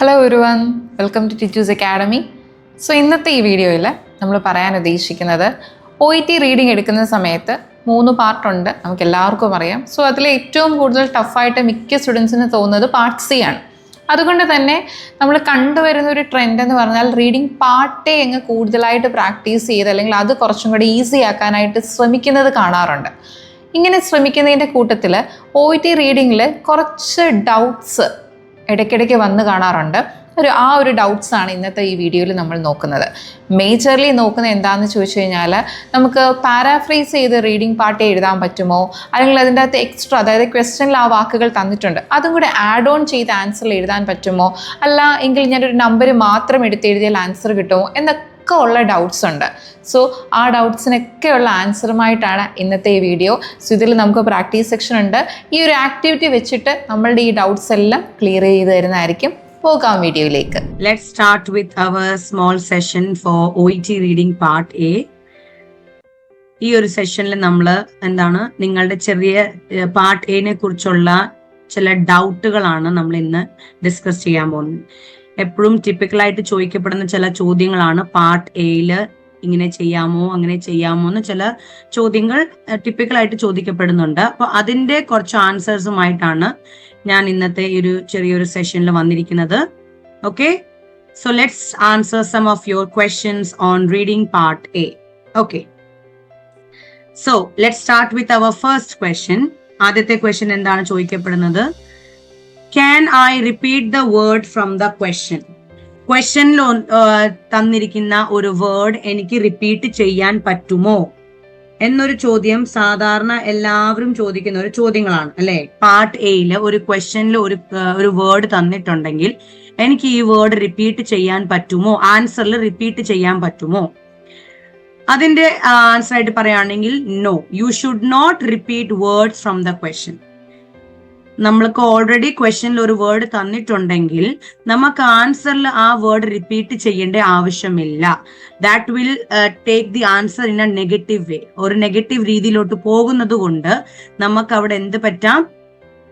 Hello everyone, welcome to teachers academy. So ഇന്നത്തെ ഈ വീഡിയോയിൽ നമ്മൾ പറയാൻ ഉദ്ദേശിക്കുന്നത് OET റീഡിംഗ് എടുക്കുന്ന സമയത്ത് 3 പാർട്ടുണ്ട്, നമുക്ക് എല്ലാവർക്കും അറിയാം. സോ അതിൽ ഏറ്റവും കൂടുതൽ ടഫായിട്ട് മിക്ക സ്റ്റുഡൻസിന് തോന്നുന്നത് പാർട്ട് സി ആണ്. അതുകൊണ്ട് തന്നെ നമ്മൾ കണ്ടുവരുന്ന ഒരു ട്രെൻഡ് എന്ന് പറഞ്ഞാൽ റീഡിംഗ് പാർട്ടേ അങ്ങ് കൂടുതലായിട്ട് പ്രാക്ടീസ് ചെയ്ത് അല്ലെങ്കിൽ അത് കുറച്ചും കൂടി ഈസി ആക്കാനായിട്ട് ശ്രമിക്കുന്നത് കാണാറുണ്ട്. ഇങ്ങനെ ശ്രമിക്കുന്നതിൻ്റെ കൂട്ടത്തിൽ OET റീഡിങ്ങിൽ കുറച്ച് ഡൗട്ട്സ് ഇടയ്ക്കിടയ്ക്ക് വന്ന് കാണാറുണ്ട്. ആ ഒരു ഡൗട്ട്സ് ആണ് ഇന്നത്തെ ഈ വീഡിയോയിൽ നമ്മൾ നോക്കുന്നത്. മേജർലി നോക്കുന്നത് എന്താണെന്ന് ചോദിച്ചു കഴിഞ്ഞാൽ, നമുക്ക് പാരാഫ്രേസ് ചെയ്ത് റീഡിംഗ് പാർട്ട് എഴുതാൻ പറ്റുമോ, അല്ലെങ്കിൽ അതിൻ്റെ അകത്ത് എക്സ്ട്രാ, അതായത് ക്വസ്റ്റ്യനിൽ ആ വാക്കുകൾ തന്നിട്ടുണ്ട് അതും കൂടെ ആഡ് ഓൺ ചെയ്ത് ആൻസറിൽ എഴുതാൻ പറ്റുമോ, അല്ല എങ്കിൽ ഞാനൊരു നമ്പർ മാത്രം എടുത്ത് എഴുതിയാൽ ആൻസർ കിട്ടുമോ എന്നൊക്കെ ഉള്ള ഡൗട്ട്സ് ഉണ്ട്. സോ ആ ഡൗട്ട്സിനൊക്കെയുള്ള ആൻസറുമായിട്ടാണ് ഇന്നത്തെ ഈ വീഡിയോ. സോ ഇതിൽ നമുക്ക് പ്രാക്ടീസ് സെക്ഷൻ ഉണ്ട്. ഈ ഒരു ആക്ടിവിറ്റി വെച്ചിട്ട് നമ്മളുടെ ഈ ഡൗട്ട്സ് എല്ലാം ക്ലിയർ ചെയ്ത് തരുന്നതായിരിക്കും. പോകാം വീഡിയോയിലേക്ക്. Let's start with our small session for OET reading part A. ഈ ഒരു സെഷനിൽ നമ്മൾ നിങ്ങളുടെ ചെറിയ പാർട്ട് എനെ കുറിച്ചുള്ള ചില ഡൗട്ടുകളാണ് നമ്മൾ ഇന്ന് ഡിസ്കസ് ചെയ്യാൻ പോകുന്നത്. എപ്പോഴും ടിപ്പിക്കലായിട്ട് ചോദിക്കപ്പെടുന്ന ചില ചോദ്യങ്ങളാണ് പാർട്ട് എയില് ഇങ്ങനെ ചെയ്യാമോ അങ്ങനെ ചെയ്യാമോ എന്ന് ചില ചോദ്യങ്ങൾ ടിപ്പിക്കലായിട്ട് ചോദിക്കപ്പെടുന്നുണ്ട്. അപ്പൊ അതിന്റെ കുറച്ച് ആൻസേഴ്സുമായിട്ടാണ് ഞാൻ ഇന്നത്തെ ഒരു ചെറിയൊരു സെഷനിൽ വന്നിരിക്കുന്നത്. Okay, so let's answer some of your questions on reading part A. Okay, so let's start with our first question. ആദ്യത്തെ ക്വസ്റ്റ്യൻ എന്താണ് ചോദിക്കപ്പെടുന്നത്? Can I repeat the word from the question? ക്വസ്റ്റ്യനിൽ തന്നിരിക്കുന്ന ഒരു വേർഡ് എനിക്ക് റിപ്പീറ്റ് ചെയ്യാൻ പറ്റുമോ എന്നൊരു ചോദ്യം സാധാരണ എല്ലാവരും ചോദിക്കുന്ന ഒരു ചോദ്യങ്ങളാണ് അല്ലെ. പാർട്ട് എയില് ഒരു ക്വസ്റ്റ്യനിൽ ഒരു വേർഡ് തന്നിട്ടുണ്ടെങ്കിൽ എനിക്ക് ഈ വേർഡ് റിപ്പീറ്റ് ചെയ്യാൻ പറ്റുമോ, ആൻസറിൽ റിപ്പീറ്റ് ചെയ്യാൻ പറ്റുമോ? അതിന്റെ ആൻസർ ആയിട്ട് പറയുകയാണെങ്കിൽ no, you should not repeat words from the question. നമ്മൾക്ക് ഓൾറെഡി ക്വസ്റ്റ്യനിൽ ഒരു വേർഡ് തന്നിട്ടുണ്ടെങ്കിൽ നമുക്ക് ആൻസറിൽ ആ വേർഡ് റിപ്പീറ്റ് ചെയ്യേണ്ട ആവശ്യമില്ല. That will take the answer in A negative വേ. ഒരു നെഗറ്റീവ് രീതിയിലോട്ട് പോകുന്നത് കൊണ്ട് നമുക്ക് അവിടെ എന്ത് പറ്റാം,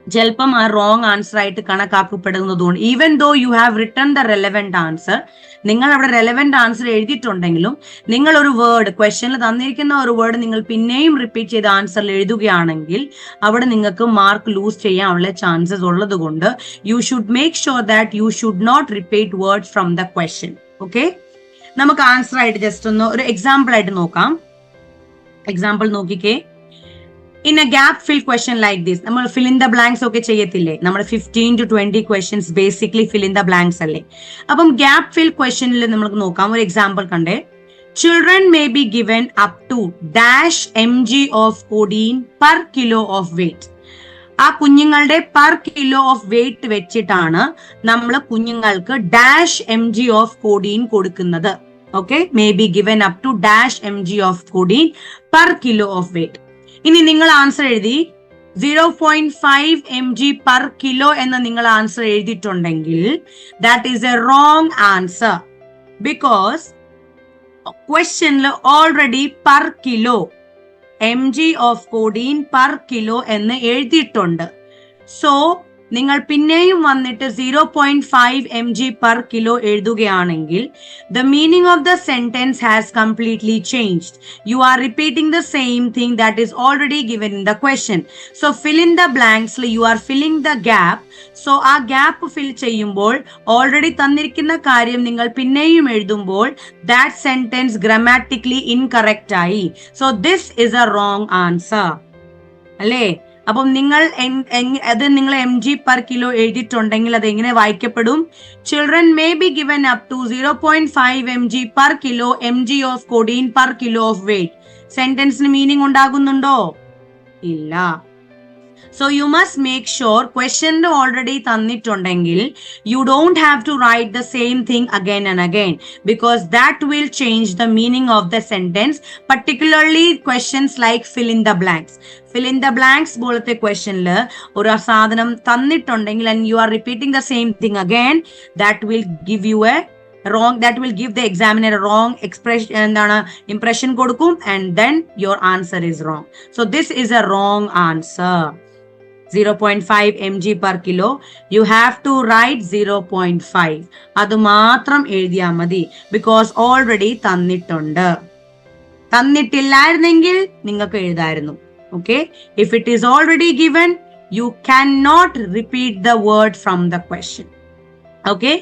ചിലപ്പം ആ റോങ് ആൻസർ ആയിട്ട് കണക്കാക്കപ്പെടുന്നതുകൊണ്ട് even though you have written the relevant answer, നിങ്ങൾ അവിടെ റെലവെന്റ് ആൻസർ എഴുതിയിട്ടുണ്ടെങ്കിലും നിങ്ങൾ ഒരു വേർഡ് ക്വസ്റ്റ്യനിൽ തന്നിരിക്കുന്ന ഒരു വേർഡ് നിങ്ങൾ പിന്നെയും റിപ്പീറ്റ് ചെയ്ത് ആൻസറിൽ എഴുതുകയാണെങ്കിൽ അവിടെ നിങ്ങൾക്ക് മാർക്ക് ലൂസ് ചെയ്യാനുള്ള ചാൻസസ് ഉള്ളത് കൊണ്ട് you should make sure that you should not repeat words from the question. Okay, നമുക്ക് ആൻസർ ആയിട്ട് ജസ്റ്റ് ഒന്ന് ഒരു എക്സാമ്പിൾ ആയിട്ട് നോക്കാം. എക്സാമ്പിൾ നോക്കിക്കേ. In a gap fill question like this, നമ്മൾ fill in the blanks ഒക്കെ ചെയ്യത്തില്ലേ? നമ്മൾ 15 to 20 questions basically fill in the blanks അല്ലേ. അപ്പം gap fill questionൽ നമുക്ക് നോക്കാം. ഒരു എക്സാമ്പിൾ കണ്ടേ. Children may be given up to dash mg of codeine per kilo of weight. ആ കുഞ്ഞുങ്ങളുടെ per kilo of weight വെച്ചിട്ടാണ് നമ്മൾ കുഞ്ഞുങ്ങൾക്ക് dash mg of codeine കൊടുക്കുന്നത്. Okay, may be given up to dash mg of codeine per kilo of weight. ഇനി നിങ്ങൾ answer എഴുതി 0.5 mg per kilo എന്ന് നിങ്ങൾ ആൻസർ എഴുതിയിട്ടുണ്ടെങ്കിൽ that is a wrong answer. Because ക്വസ്റ്റ്യനിൽ already per kilo mg of codeine per kilo എന്ന് എഴുതിയിട്ടുണ്ട്. So നിങ്ങൾ പിന്നെയും വന്നിട്ട് 0.5 mg per kilo എഴുതുകയാണെങ്കിൽ the meaning of the sentence has completely changed. You are repeating the same thing that is already given in the question. So fill in the blanks, you are filling the gap. So ആ gap fill ചെയ്യുമ്പോൾ already തന്നിരിക്കുന്ന കാര്യം നിങ്ങൾ പിന്നെയും എഴുതുമ്പോൾ that sentence grammatically incorrect ആയി. So this is a wrong answer. അല്ലേ? അപ്പം നിങ്ങൾ mg per kilo എഴുതിയിട്ടുണ്ടെങ്കിൽ അത് എങ്ങനെ വായിക്കപ്പെടും? Children may be given up to 0.5 mg per kilo mg of codeine per kilo of weight. സെന്റൻസിന് മീനിങ് ഉണ്ടാകുന്നുണ്ടോ? ഇല്ല. So you must make sure question already തന്നിട്ടുണ്ടെങ്കിൽ you don't have to write the same thing again and again, because that will change the meaning of the sentence, particularly questions like fill in the blanks. Fill in the blanks പോലത്തെ ക്വസ്റ്റ്യനിൽ ഒരു സാധനം തന്നിട്ടുണ്ടെങ്കിൽ and you are repeating the same thing again, that will give you a wrong, that will give the examiner a wrong impression കൊടുക്കും, and then your answer is wrong. So this is a wrong answer. 0.5 mg per kilo. You have to write 0.5. അത് മാത്രം എഴുതിയാൽ മതി. Because already തന്നിട്ടുണ്ട്. തന്നിട്ടില്ലായിരുന്നെങ്കിൽ നിങ്ങൾക്ക് എഴുതായിരുന്നു. Okay, if it is already given you can not repeat the word from the question. Okay,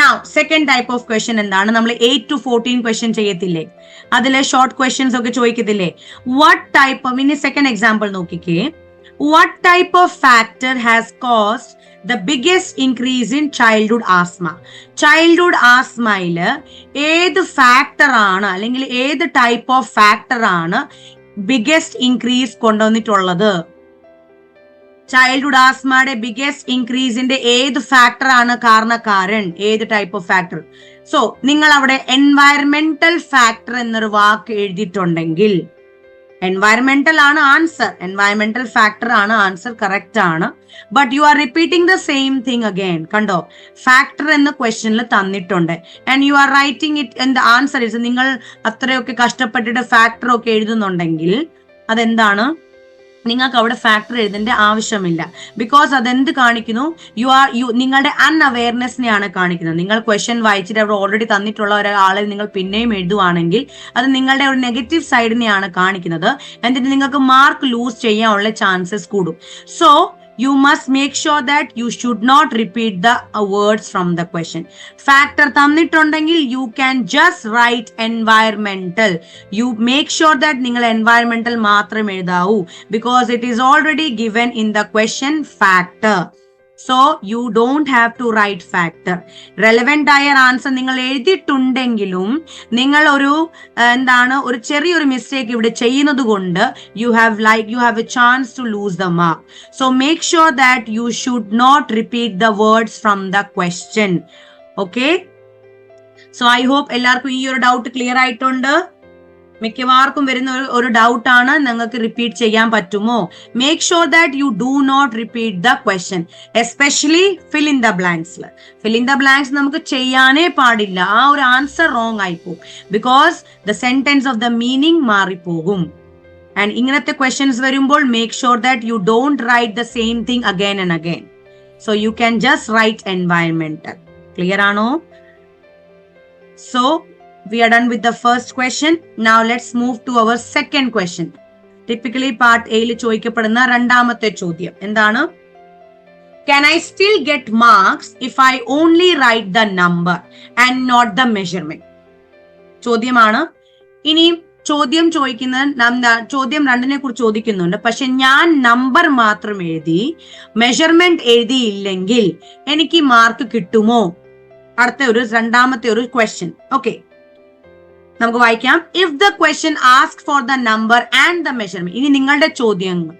now second type of question എന്താണ്? നമ്മൾ 8 to 14 ക്വസ്റ്റ്യൻ ചെയ്യത്തില്ലേ, അതിലെ ഷോർട്ട് ക്വസ്റ്റ്യൻസ് ഒക്കെ ചോദിക്കത്തില്ലേ? വാട്ട് ടൈപ്പ് ഓഫ്, ഇനി സെക്കൻഡ് എക്സാമ്പിൾ നോക്കിക്കേ. What type of factor has caused the biggest increase in childhood asthma? Childhood asthma-യില് ഏത് factor ആണ് അല്ലെങ്കിൽ ഏത് ടൈപ്പ് ഓഫ് ഫാക്ടർ ആണ് ബിഗസ്റ്റ് ഇൻക്രീസ് കൊണ്ടുവന്നിട്ടുള്ളത്? ചൈൽഡ്ഹുഡ് ആസ്മയുടെ ബിഗസ്റ്റ് ഇൻക്രീസിന്റെ ഏത് ഫാക്ടർ ആണ് കാരണക്കാരൻ? ഏത് ടൈപ്പ് ഓഫ് ഫാക്ടർ? സോ നിങ്ങൾ അവിടെ എൻവയറമെന്റൽ ഫാക്ടർ എന്നൊരു വാക്ക് എഴുതിയിട്ടുണ്ടെങ്കിൽ എൻവയറമെന്റൽ ആണ് ആൻസർ, എൻവയറമെന്റൽ ഫാക്ടർ ആണ് ആൻസർ, കറക്റ്റ് ആണ്. But you are repeating the same thing again. കണ്ടോ, ഫാക്ടർ എന്ന് ക്വസ്റ്റ്യനിൽ തന്നിട്ടുണ്ട് and you are writing it in the answer is. നിങ്ങൾ അത്രയൊക്കെ കഷ്ടപ്പെട്ടിട്ട് ഫാക്ടർ ഒക്കെ എഴുതുന്നുണ്ടെങ്കിൽ അതെന്താണ്? നിങ്ങൾക്ക് അവിടെ ഫാക്ടർ എഴുതേണ്ട ആവശ്യമില്ല. ബിക്കോസ് അതെന്ത് കാണിക്കുന്നു? നിങ്ങളുടെ അൺഅവയർനെസ്സിനെയാണ് കാണിക്കുന്നത്. നിങ്ങൾ ക്വസ്റ്റ്യൻ വായിച്ചിട്ട് അവിടെ ഓൾറെഡി തന്നിട്ടുള്ള ഒരാളെ നിങ്ങൾ പിന്നെയും എഴുതുവാണെങ്കിൽ അത് നിങ്ങളുടെ ഒരു നെഗറ്റീവ് സൈഡിനെയാണ് കാണിക്കുന്നത്. എന്നിട്ട് നിങ്ങൾക്ക് മാർക്ക് ലൂസ് ചെയ്യാനുള്ള ചാൻസസ് കൂടും. So you must make sure that you should not repeat the words from the question. Factor തന്നിട്ടുണ്ടെങ്കിൽ you can just write environmental. You make sure that നിങ്ങൾ environmental മാത്രം എഴുതാവൂ, because it is already given in the question factor. So you don't have to write factor. Relevant ആയ answer നിങ്ങൾ എഴുതിയിട്ടുണ്ടെങ്കിലും നിങ്ങൾ ഒരു ചെറിയൊരു mistake ഇവിടെ ചെയ്യുന്നത് കൊണ്ട് you have a chance to lose the mark. So make sure that you should not repeat the words from the question. Okay? So I hope എല്ലാവർക്കും ഈ ഒരു ഡൗട്ട് ക്ലിയർ ആയിട്ടുണ്ട്. മിക്കവാർക്കും വരുന്ന ഒരു ഡൗട്ട് ആണ്, നിങ്ങൾക്ക് റിപ്പീറ്റ് ചെയ്യാൻ പറ്റുമോ? Make sure that you do not repeat the question, especially fill in the ബ്ലാങ്ക്സിൽ. ഫിൽ ഇൻ ദ ബ്ലാങ്ക്സ് നമുക്ക് ചെയ്യാനേ പാടില്ല. ആ ഒരു ആൻസർ റോങ് ആയിപ്പോകും. Because the sentence of the meaning മാറിപ്പോകും. ആൻഡ് ഇങ്ങനത്തെ ക്വസ്റ്റ്യൻസ് വരുമ്പോൾ make sure that you don't write the same thing again and again. So you can just write environmental. Clear ആണോ? So we are done with the first question. Now let's move to our second question. Typically part A യിൽ ചോദിക്കപ്പെടുന്ന രണ്ടാമത്തെ ചോദ്യം എന്താണ്? Can I still get marks if I only write the number and not the measurement? ചോദ്യമാണ്. ഇനി ചോദ്യം ചോദ്യം രണ്ടിനെ കുറിച്ച് ചോദിക്കുന്നുണ്ട്. പക്ഷെ ഞാൻ നമ്പർ മാത്രം എഴുതി മെഷർമെന്റ് എഴുതിയില്ലെങ്കിൽ എനിക്ക് മാർക്ക് കിട്ടുമോ? രണ്ടാമത്തെ ഒരു ക്വസ്റ്റ്യൻ. ഓക്കെ, നമുക്ക് വായിക്കാം. If the question ask for the number and the measurement. ഇനി നിങ്ങളുടെ ചോദ്യങ്ങൾ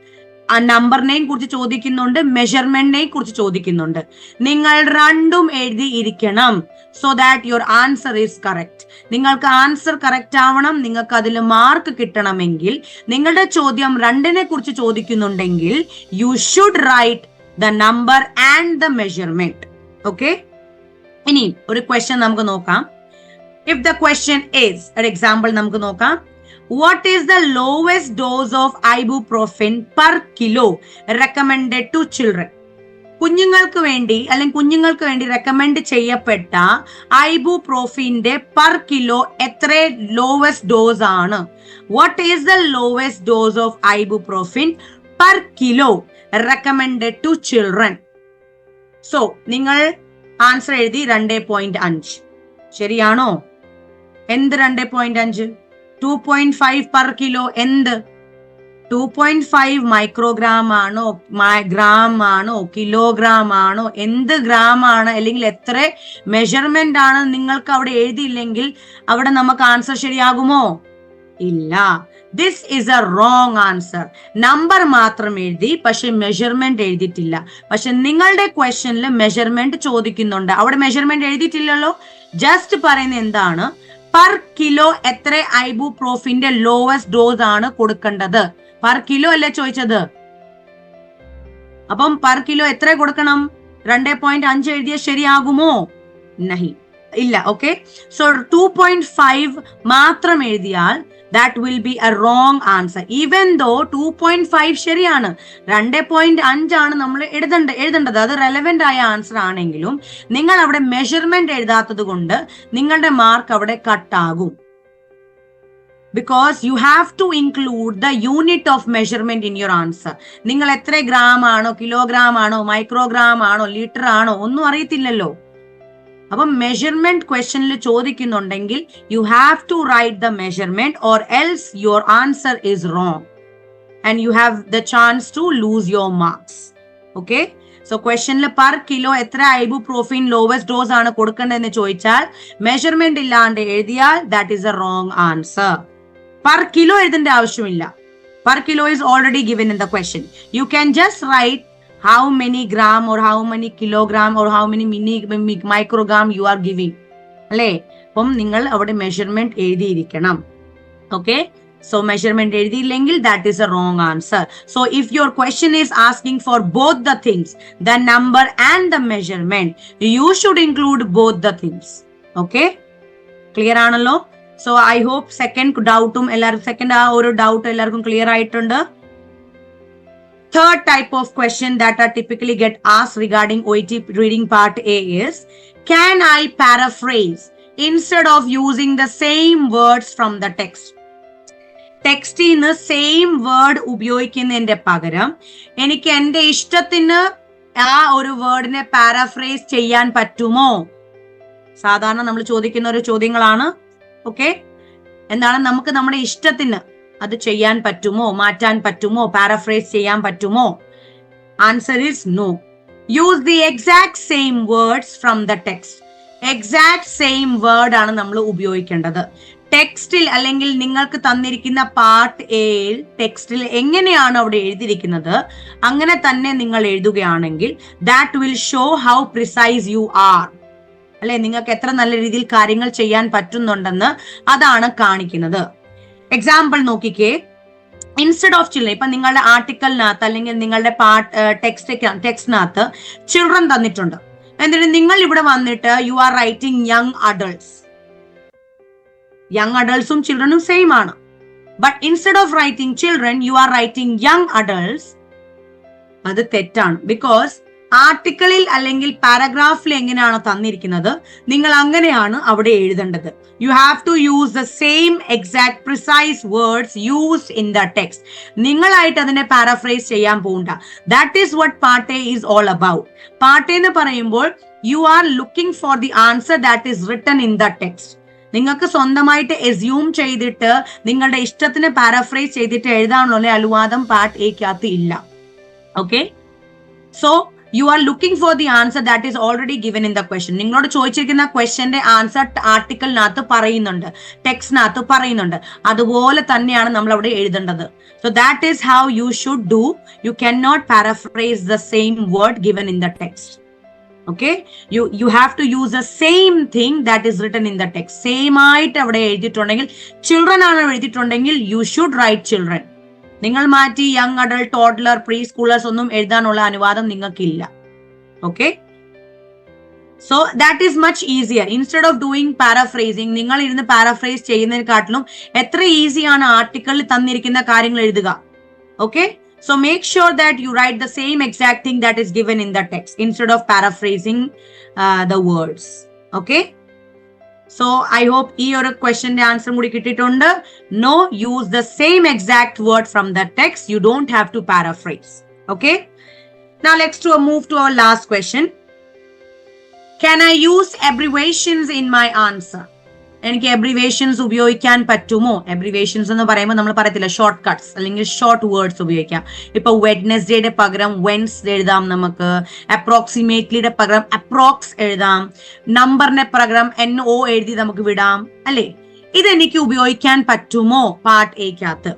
ആ നമ്പറിനെയും കുറിച്ച് ചോദിക്കുന്നുണ്ട്, മെഷർമെന്റിനെയും കുറിച്ച് ചോദിക്കുന്നുണ്ട്. നിങ്ങൾ രണ്ടും എഴുതിയിരിക്കണം. So that your answer is correct. നിങ്ങൾക്ക് ആൻസർ കറക്റ്റ് ആവണം, നിങ്ങൾക്ക് അതിൽ മാർക്ക് കിട്ടണമെങ്കിൽ നിങ്ങളുടെ ചോദ്യം രണ്ടിനെ കുറിച്ച് ചോദിക്കുന്നുണ്ടെങ്കിൽ you should write the number and the measurement. Okay, ഇനി ഒരു ക്വസ്റ്റ്യൻ നമുക്ക് നോക്കാം. If the question is, an example നമുക്ക് നോക്കാം. What is the lowest dose of ibuprofen per kilo recommended to children? കുഞ്ഞുങ്ങൾക്ക് വേണ്ടി റെക്കമെൻഡ് ചെയ്യപ്പെട്ട ഐബുപ്രോഫിന്റെ പെർ കിലോ എത്ര ലോവസ്റ്റ് ഡോസ് ആണ്? What is the lowest dose of ibuprofen per kilo recommended to children? So നിങ്ങൾ answer എഴുതി 2.5. ശരിയാണോ? എന്ത് 2.5? 2.5 പെർ കിലോ. എന്ത് 2.5 മൈക്രോഗ്രാം ആണോ, ഗ്രാം ആണോ, കിലോഗ്രാം ആണോ, എന്ത് ഗ്രാം ആണ്, അല്ലെങ്കിൽ എത്ര മെഷർമെന്റ് ആണ് നിങ്ങൾക്ക് അവിടെ എഴുതിയില്ലെങ്കിൽ അവിടെ നമുക്ക് ആൻസർ ശരിയാകുമോ? ഇല്ല. This is a wrong answer. Number മാത്രം എഴുതി പക്ഷെ മെഷർമെന്റ് എഴുതിയിട്ടില്ല. പക്ഷെ നിങ്ങളുടെ ക്വസ്റ്റ്യനിൽ മെഷർമെന്റ് ചോദിക്കുന്നുണ്ട്, അവിടെ മെഷർമെന്റ് എഴുതിയിട്ടില്ലല്ലോ. ജസ്റ്റ് പറയുന്നത് എന്താണ്? പെർ കിലോ എത്ര ഐബുപ്രോഫിന്റെ ലോവസ്റ്റ് ഡോസ് ആണ് കൊടുക്കേണ്ടത്? പെർ കിലോ അല്ലേ ചോദിച്ചത്? അപ്പം പെർ കിലോ എത്ര കൊടുക്കണം? 2.5 എഴുതിയ ശരിയാകുമോ? നഹി. ഇല്ല. ഓക്കെ, സോ 2.5 മാത്രം എഴുതിയാൽ that will be a wrong answer. Even though 2.5 ശരിയാണ്, 2.5 ആണ് നമ്മൾ എഴുതേണ്ടത്, അത് റെലവെന്റ് ആയ ആൻസർ ആണെങ്കിലും നിങ്ങൾ അവിടെ മെഷർമെന്റ് എഴുതാത്തത് കൊണ്ട് നിങ്ങളുടെ മാർക്ക് അവിടെ കട്ടാകും. Because you have to include the unit of measurement in your answer. നിങ്ങൾ എത്ര ഗ്രാം ആണോ, കിലോഗ്രാം ആണോ, മൈക്രോഗ്രാം ആണോ, ലിറ്റർ ആണോ ഒന്നും അറിയത്തില്ലല്ലോ. അപ്പം മെഷർമെന്റ് ക്വസ്റ്റ്യനിൽ ചോദിക്കുന്നുണ്ടെങ്കിൽ you have to write the measurement or else your answer is wrong and you have the chance to lose your marks. Okay, so ക്വസ്റ്റ്യനിൽ പെർ കിലോ എത്ര ഐബുപ്രോഫിൻ ലോവസ്റ്റ് ഡോസ് ആണ് കൊടുക്കേണ്ടതെന്ന് ചോദിച്ചാൽ മെഷർമെന്റ് ഇല്ലാണ്ട് എഴുതിയാൽ that is a wrong answer. Per kilo എഴുതേണ്ട ആവശ്യമില്ല. Per kilo is already given in the question. You can just write how many gram or how many kilogram or how many microgram you are giving. അല്ലേ, അപ്പം നിങ്ങൾ അവിടെ measurement എഴുതിയിരിക്കണം. Okay, so measurement എഴുതിയില്ലെങ്കിൽ that is a wrong answer. So if your question is asking for both the things, the number and the measurement, you should include both the things. Okay, clear ആണല്ലോ? So I hope second ഡൗട്ടും എല്ലാവർക്കും, second ആ ഒരു doubt എല്ലാവർക്കും clear ആയിട്ടുണ്ട്. Third type of question that are typically get asked regarding OET reading part A is, can I paraphrase instead of using the same words from the text? ടെക്സ്റ്റിൽ നിന്ന് same word ഉപയോഗിക്കുന്നതിന്റെ പകരം എനിക്ക് എന്റെ ഇഷ്ടത്തിന് ആ ഒരു വേർഡിനെ പാരാഫ്രേസ് ചെയ്യാൻ പറ്റുമോ? സാധാരണ നമ്മൾ ചോദിക്കുന്ന ഒരു ചോദ്യങ്ങളാണ്. ഓക്കെ, എന്താണ് നമുക്ക് നമ്മുടെ ഇഷ്ടത്തിന് അത് ചെയ്യാൻ പറ്റുമോ, മാറ്റാൻ പറ്റുമോ, പാരാഫ്രേസ് ചെയ്യാൻ പറ്റുമോ? Answer is no. Use the exact same words from the text. Exact same word ആണ് നമ്മൾ ഉപയോഗിക്കേണ്ടത്. ടെക്സ്റ്റിൽ അല്ലെങ്കിൽ നിങ്ങൾക്ക് തന്നിരിക്കുന്ന പാർട്ട് എയിൽ ടെക്സ്റ്റിൽ എങ്ങനെയാണ് അവിടെ എഴുതിയിരിക്കുന്നത് അങ്ങനെ തന്നെ നിങ്ങൾ എഴുതുകയാണെങ്കിൽ that will show how precise you are. അല്ലെ, നിങ്ങൾക്ക് എത്ര നല്ല രീതിയിൽ കാര്യങ്ങൾ ചെയ്യാൻ പറ്റുന്നുണ്ടെന്ന് അതാണ് കാണിക്കുന്നത്. എക്സാമ്പിൾ നോക്കിക്കേ, ഇൻസ്റ്റെഡ് ഓഫ് ചിൽഡ്രൻ, ഇപ്പൊ നിങ്ങളുടെ ആർട്ടിക്കലിനകത്ത് അല്ലെങ്കിൽ നിങ്ങളുടെ ടെക്സ്റ്റിനകത്ത് ചിൽഡ്രൻ തന്നിട്ടുണ്ട്, എന്നിട്ട് നിങ്ങൾ ഇവിടെ വന്നിട്ട് you are writing young adults. Young അഡൾട്ട്സും ചിൽഡ്രനും സെയിം ആണ്. But instead of writing children you are writing young adults. അത് തെറ്റാണ്. ബിക്കോസ് ആർട്ടിക്കിളിൽ അല്ലെങ്കിൽ പാരഗ്രാഫിൽ എങ്ങനെയാണോ തന്നിരിക്കുന്നത് നിങ്ങൾ അങ്ങനെയാണ് അവിടെ എഴുതേണ്ടത്. You have to use the same exact precise words used in the text. നിങ്ങളായിട്ട് അതിനെ പാരാഫ്രൈസ് ചെയ്യാൻ പോകണ്ട. That is what part A is all about. Part A എന്ന് പറയുമ്പോൾ you are looking for the answer that is written in the text. നിങ്ങൾക്ക് സ്വന്തമായിട്ട് assume ചെയ്തിട്ട് നിങ്ങളുടെ ഇഷ്ടത്തിന് പാരാഫ്രൈസ് ചെയ്തിട്ട് എഴുതാനുള്ള അനുവാദം പാർട്ട് എക്കകത്ത് ഇല്ല. Okay, so you are looking for the answer that is already given in the question. നിങ്ങളോട് ചോദിച്ചിരിക്കുന്ന ക്വസ്റ്റ്യന്റെ ആൻസർ ആർട്ടിക്കിളിനകത്ത് പറയുന്നുണ്ട്, ടെക്സ്റ്റിനകത്ത് പറയുന്നുണ്ട്, അതുപോലെ തന്നെയാണ് നമ്മൾ അവിടെ എഴുതേണ്ടത്. So that is how you should do. You cannot paraphrase the same word given in the text. Okay, you have to use the same thing that is written in the text. Same ആയിട്ട് അവിടെ എഴുതിയിട്ടുണ്ടെങ്കിൽ, children ആണ് എഴുതിയിട്ടുണ്ടെങ്കിൽ you should write children. നിങ്ങൾ മാറ്റി young adult, toddler, preschoolers ഒന്നും എഴുതാനുള്ള അനുവാദം നിങ്ങൾക്കില്ല. Okay, so that is much easier. Instead of doing paraphrasing, നിങ്ങൾ ഇരുന്ന് പാരാഫ്രേസ് ചെയ്യുന്നതിനെക്കാട്ടിലും എത്ര ഈസിയാണ് ആർട്ടിക്കിളിൽ തന്നിരിക്കുന്ന കാര്യങ്ങൾ എഴുതുക. Okay, so make sure that you write the same exact thing that is given in the text instead of paraphrasing the words. Okay, so I hope ഈ ഒരു ക്വസ്റ്റ്യന്റെ ആൻസർ കൂടി കിട്ടിയിട്ടുണ്ട്. No, use the same exact word from the text. You don't have to paraphrase. Okay, now let's move to our last question. Can I use abbreviations in my answer? എനിക്ക് എബ്രിവേഷൻസ് ഉപയോഗിക്കാൻ പറ്റുമോ? എബ്രിവേഷൻസ് എന്ന് പറയുമ്പോൾ നമ്മൾ പറയത്തില്ല ഷോർട്ട് കട്ട്സ് അല്ലെങ്കിൽ short words ഉപയോഗിക്കാം. ഇപ്പൊ വെഡ്നസ്ഡേയുടെ പകരം വെൻസ്ഡേ എഴുതാം, നമുക്ക് അപ്രോക്സിമേറ്റ്ലിയുടെ പകരം അപ്രോക്സ് എഴുതാം, നമ്പറിന്റെ പകരം NO എഴുതി നമുക്ക് വിടാം, അല്ലെ? ഇതെനിക്ക് ഉപയോഗിക്കാൻ പറ്റുമോ പാർട്ട് എക്കകത്ത്?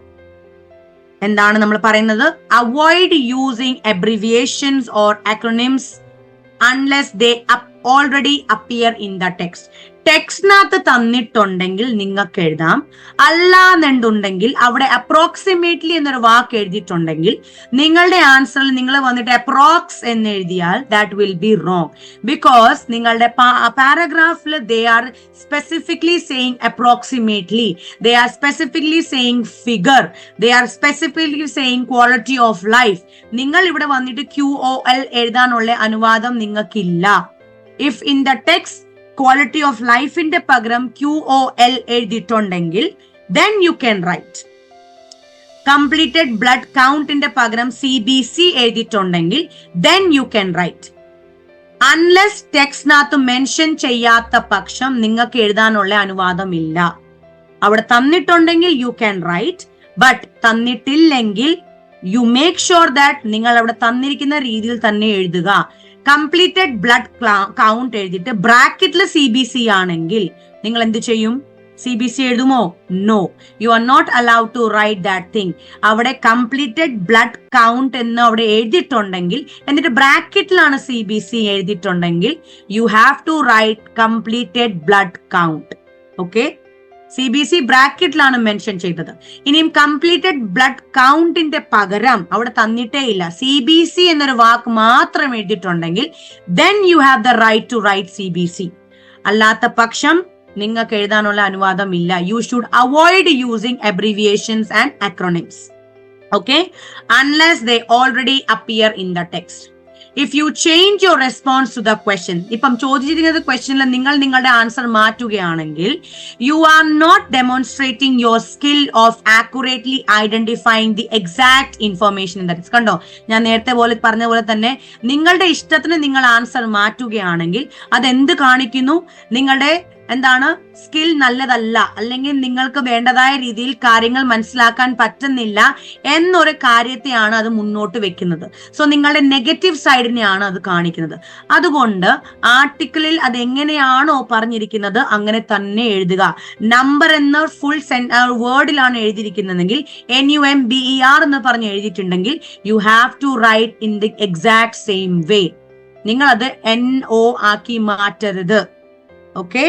എന്താണ് നമ്മൾ പറയുന്നത്? Avoid using abbreviations or acronyms unless they already appear in the text. ടെക്സ്റ്റിനകത്ത് തന്നിട്ടുണ്ടെങ്കിൽ നിങ്ങൾക്ക് എഴുതാം. അല്ലാന്നുണ്ടെങ്കിൽ അവിടെ അപ്രോക്സിമേറ്റ്ലി എന്നൊരു വാക്ക് എഴുതിയിട്ടുണ്ടെങ്കിൽ നിങ്ങളുടെ ആൻസറിൽ നിങ്ങൾ വന്നിട്ട് അപ്രോക്സ് എന്ന് എഴുതിയാൽ that will be wrong. Because നിങ്ങളുടെ പാരഗ്രാഫിൽ they are specifically saying approximately, they are specifically saying figure, they are specifically saying quality of life. നിങ്ങൾ ഇവിടെ വന്നിട്ട് QOL എഴുതാനുള്ള അനുവാദം നിങ്ങൾക്കില്ല. If in the text quality of ലൈഫിന്റെ പകരം QOL എഴുതിയിട്ടുണ്ടെങ്കിൽ then you can write. Completed blood കൗണ്ടിന്റെ പകരം CBC എഴുതിയിട്ടുണ്ടെങ്കിൽ then you can write. Unless ടെക്സ്റ്റിനകത്ത് മെൻഷൻ ചെയ്യാത്ത പക്ഷം നിങ്ങൾക്ക് എഴുതാനുള്ള അനുവാദമില്ല. അവിടെ തന്നിട്ടുണ്ടെങ്കിൽ യു ക്യാൻ റൈറ്റ്, ബട്ട് തന്നിട്ടില്ലെങ്കിൽ യു മേക്ക് ഷുവർ ദാറ്റ് നിങ്ങൾ അവിടെ തന്നിരിക്കുന്ന രീതിയിൽ തന്നെ എഴുതുക. കംപ്ലീറ്റഡ് ബ്ലഡ് കൗണ്ട് എഴുതിയിട്ട് ബ്രാക്കറ്റിൽ CBC ആണെങ്കിൽ നിങ്ങൾ എന്ത് ചെയ്യും? CBC എഴുതുമോ? No, you are not allowed to write that thing. അവിടെ കംപ്ലീറ്റഡ് ബ്ലഡ് കൗണ്ട് എന്ന് അവിടെ എഴുതിയിട്ടുണ്ടെങ്കിൽ എന്നിട്ട് ബ്രാക്കറ്റിലാണ് CBC എഴുതിയിട്ടുണ്ടെങ്കിൽ you have to write completed blood count. Okay, CBC ബ്രാക്കറ്റിലാണ് മെൻഷൻ ചെയ്തത്. ഇനിയും കംപ്ലീറ്റഡ് ബ്ലഡ് കൗണ്ടിന്റെ പകരം അവിടെ തന്നിട്ടേ ഇല്ല, CBC എന്നൊരു വാക്ക് മാത്രം എഴുതിയിട്ടുണ്ടെങ്കിൽ then you have the right to write CBC. അല്ലാത്ത പക്ഷം നിങ്ങൾക്ക് എഴുതാനുള്ള അനുവാദം ഇല്ല. You should avoid using abbreviations and acronyms. Okay, unless they already appear in the text. If you change your response to the question, ഇപ്പം ചോദിച്ചിരിക്കുന്ന ക്വസ്റ്റ്യനിൽ നിങ്ങൾ നിങ്ങളുടെ ആൻസർ മാറ്റുകയാണെങ്കിൽ you are not demonstrating your skill of accurately identifying the exact information in the text. കണ്ടോ, ഞാൻ നേരത്തെ പറഞ്ഞ പോലെ തന്നെ നിങ്ങളുടെ ഇഷ്ടത്തിന് നിങ്ങൾ ആൻസർ മാറ്റുകയാണെങ്കിൽ അതെന്ത് കാണിക്കുന്നു? നിങ്ങളുടെ എന്താണ് സ്കിൽ നല്ലതല്ല, അല്ലെങ്കിൽ നിങ്ങൾക്ക് വേണ്ടതായ രീതിയിൽ കാര്യങ്ങൾ മനസ്സിലാക്കാൻ പറ്റുന്നില്ല എന്നൊരു കാര്യത്തെയാണ് അത് മുന്നോട്ട് വെക്കുന്നത്. സോ നിങ്ങളുടെ നെഗറ്റീവ് സൈഡിനെയാണ് അത് കാണിക്കുന്നത്. അതുകൊണ്ട് ആർട്ടിക്കിളിൽ അത് എങ്ങനെയാണോ പറഞ്ഞിരിക്കുന്നത് അങ്ങനെ തന്നെ എഴുതുക. നമ്പർ എന്ന ഫുൾ വേർഡിലാണ് എഴുതിയിരിക്കുന്നതെങ്കിൽ NUMBER എന്ന് പറഞ്ഞ് എഴുതിയിട്ടുണ്ടെങ്കിൽ you have to write in the exact same way. നിങ്ങൾ അത് NO ആക്കി മാറ്റരുത്. ഓക്കെ,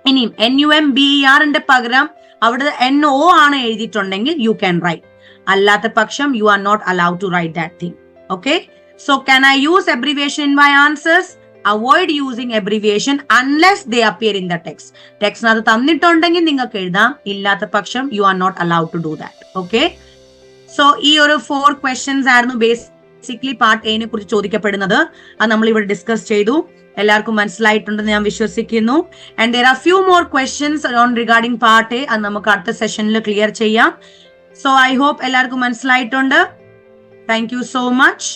ഇനിയും NUMBER പകരം അവിടെ NO ആണ് എഴുതിയിട്ടുണ്ടെങ്കിൽ യു ക്യാൻ റൈറ്റ്. അല്ലാത്ത പക്ഷം you are not allowed to write that thing. Okay, so can I use abbreviation in my answers? Avoid using abbreviation unless they appear in the text. ടെക്സ്റ്റിനകത്ത് തന്നിട്ടുണ്ടെങ്കിൽ നിങ്ങൾക്ക് എഴുതാം, ഇല്ലാത്ത പക്ഷം you are not allowed to do that. Okay, so ഈ ഒരു 4 questions ആയിരുന്നു basically part A നെ കുറിച്ച് ചോദിക്കപ്പെടുന്നത്. അത് നമ്മൾ ഇവിടെ ഡിസ്കസ് ചെയ്തു. എല്ലാവർക്കും മനസ്സിലായിട്ടുണ്ടെന്ന് ഞാൻ വിശ്വസിക്കുന്നു. And there are few more questions on regarding part A. അത് നമുക്ക് അടുത്ത സെഷനിൽ ക്ലിയർ ചെയ്യാം. സോ ഐ ഹോപ്പ് എല്ലാവർക്കും മനസ്സിലായിട്ടുണ്ട്. Thank you so much.